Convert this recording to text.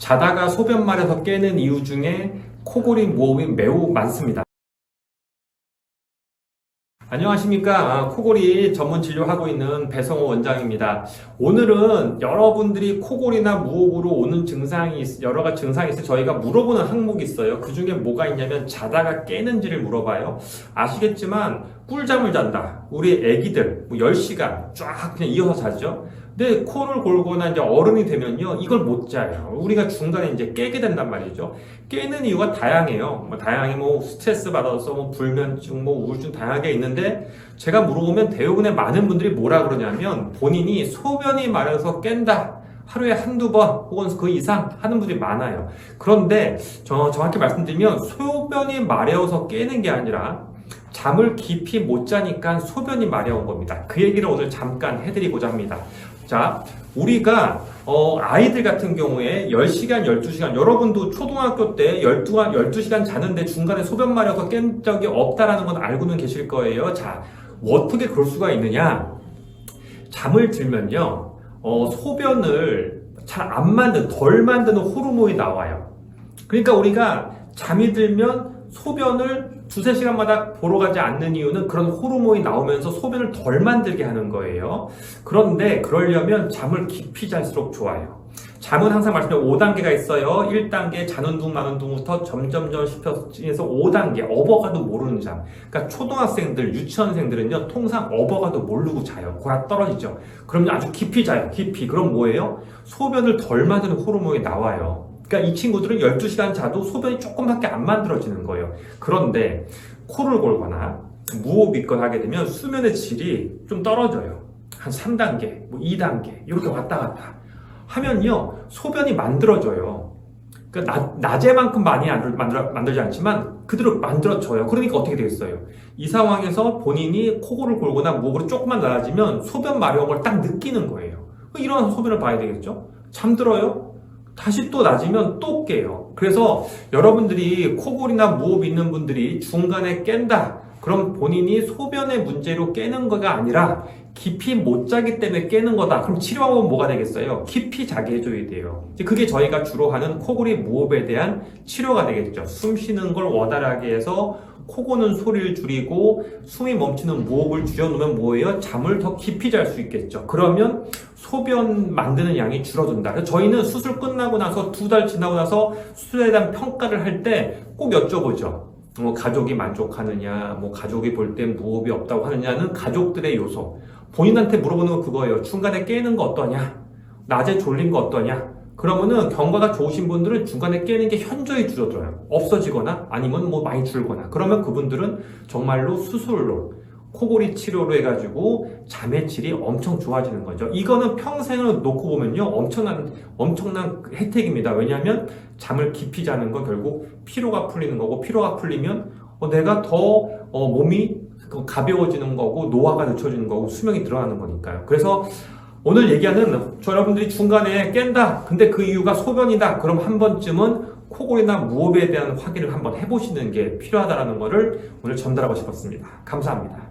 자다가 소변말에서 깨는 이유 중에 코골이 무호흡이 매우 많습니다. 안녕하십니까. 코골이 전문 진료하고 있는 배성호 원장입니다. 오늘은 여러분들이 코골이나 무호흡으로 오는 증상이 여러 가지 증상이 있어요. 저희가 물어보는 항목이 있어요. 그 중에 뭐가 있냐면 자다가 깨는지를 물어봐요. 아시겠지만 꿀잠을 잔다. 우리 애기들 10시간 쫙 그냥 이어서 자죠. 근데 코를 골거나 이제 어른이 되면요, 이걸 못 자요. 우리가 중간에 이제 깨게 된단 말이죠. 깨는 이유가 다양해요. 다양히 스트레스 받아서 불면증, 우울증 다양하게 있는데, 제가 물어보면 대부분의 많은 분들이 뭐라 그러냐면 본인이 소변이 마려서 깬다. 하루에 한두 번 혹은 그 이상 하는 분들이 많아요. 그런데 정확히 말씀드리면 소변이 마려워서 깨는 게 아니라 잠을 깊이 못 자니까 소변이 마려운 겁니다. 그 얘기를 오늘 잠깐 해드리고자 합니다. 자, 우리가 아이들 같은 경우에 10시간, 12시간, 여러분도 초등학교 때 12시간 자는데 중간에 소변 마려서 깬 적이 없다라는 건 알고는 계실 거예요. 자, 어떻게 그럴 수가 있느냐? 잠을 들면요, 소변을 잘 안 덜 만드는 호르몬이 나와요. 그러니까 우리가 잠이 들면 소변을 두세 시간마다 보러 가지 않는 이유는 그런 호르몬이 나오면서 소변을 덜 만들게 하는 거예요. 그런데 그러려면 잠을 깊이 잘수록 좋아요. 잠은 항상 말씀드린 5단계가 있어요. 1단계 자는 둥 마는 둥부터 점점점 씹혀서 5단계 업어가도 모르는 잠. 그러니까 초등학생들, 유치원생들은요, 통상 업어가도 모르고 자요. 고라 떨어지죠. 그러면 아주 깊이 자요. 깊이. 그럼 뭐예요? 소변을 덜 만드는 호르몬이 나와요. 그러니까 이 친구들은 12시간 자도 소변이 조금밖에 안 만들어지는 거예요. 그런데 코를 골거나 무호흡 있거나 하게 되면 수면의 질이 좀 떨어져요. 한 3단계, 2단계 이렇게 왔다 갔다 하면요, 소변이 만들어져요. 그러니까 낮에만큼 많이 만들지 않지만 그대로 만들어져요. 그러니까 어떻게 되겠어요? 이 상황에서 본인이 코골을 골거나 무호흡으로 조금만 낮아지면 소변 마려운 걸 딱 느끼는 거예요. 일어나서 소변을 봐야 되겠죠? 잠들어요? 다시 또 낮으면 또 깨요. 그래서 여러분들이 코골이나 무호흡 있는 분들이 중간에 깬다. 그럼 본인이 소변의 문제로 깨는 거가 아니라 깊이 못 자기 때문에 깨는 거다. 그럼 치료하면 뭐가 되겠어요? 깊이 자게 해줘야 돼요. 그게 저희가 주로 하는 코골이 무호흡에 대한 치료가 되겠죠. 숨 쉬는 걸 원활하게 해서 코 고는 소리를 줄이고 숨이 멈추는 무호흡을 줄여놓으면 뭐예요? 잠을 더 깊이 잘 수 있겠죠. 그러면 소변 만드는 양이 줄어든다. 그래서 저희는 수술 끝나고 나서 2달 지나고 나서 수술에 대한 평가를 할 때 꼭 여쭤보죠. 가족이 만족하느냐, 가족이 볼 땐 무호흡이 없다고 하느냐는 가족들의 요소. 본인한테 물어보는 건 그거예요. 중간에 깨는 거 어떠냐? 낮에 졸린 거 어떠냐? 그러면은 경과가 좋으신 분들은 중간에 깨는 게 현저히 줄어들어요. 없어지거나 아니면 많이 줄거나. 그러면 그분들은 정말로 수술로 코골이 치료로 해가지고 잠의 질이 엄청 좋아지는 거죠. 이거는 평생을 놓고 보면요, 엄청난 혜택입니다. 왜냐하면 잠을 깊이 자는 건 결국 피로가 풀리는 거고, 피로가 풀리면 내가 더 몸이 가벼워지는 거고, 노화가 늦춰지는 거고, 수명이 늘어나는 거니까요. 그래서 오늘 얘기하는 여러분들이 중간에 깬다. 근데 그 이유가 소변이다. 그럼 한 번쯤은 코골이나 무호흡에 대한 확인을 한번 해보시는 게 필요하다는 것을 오늘 전달하고 싶었습니다. 감사합니다.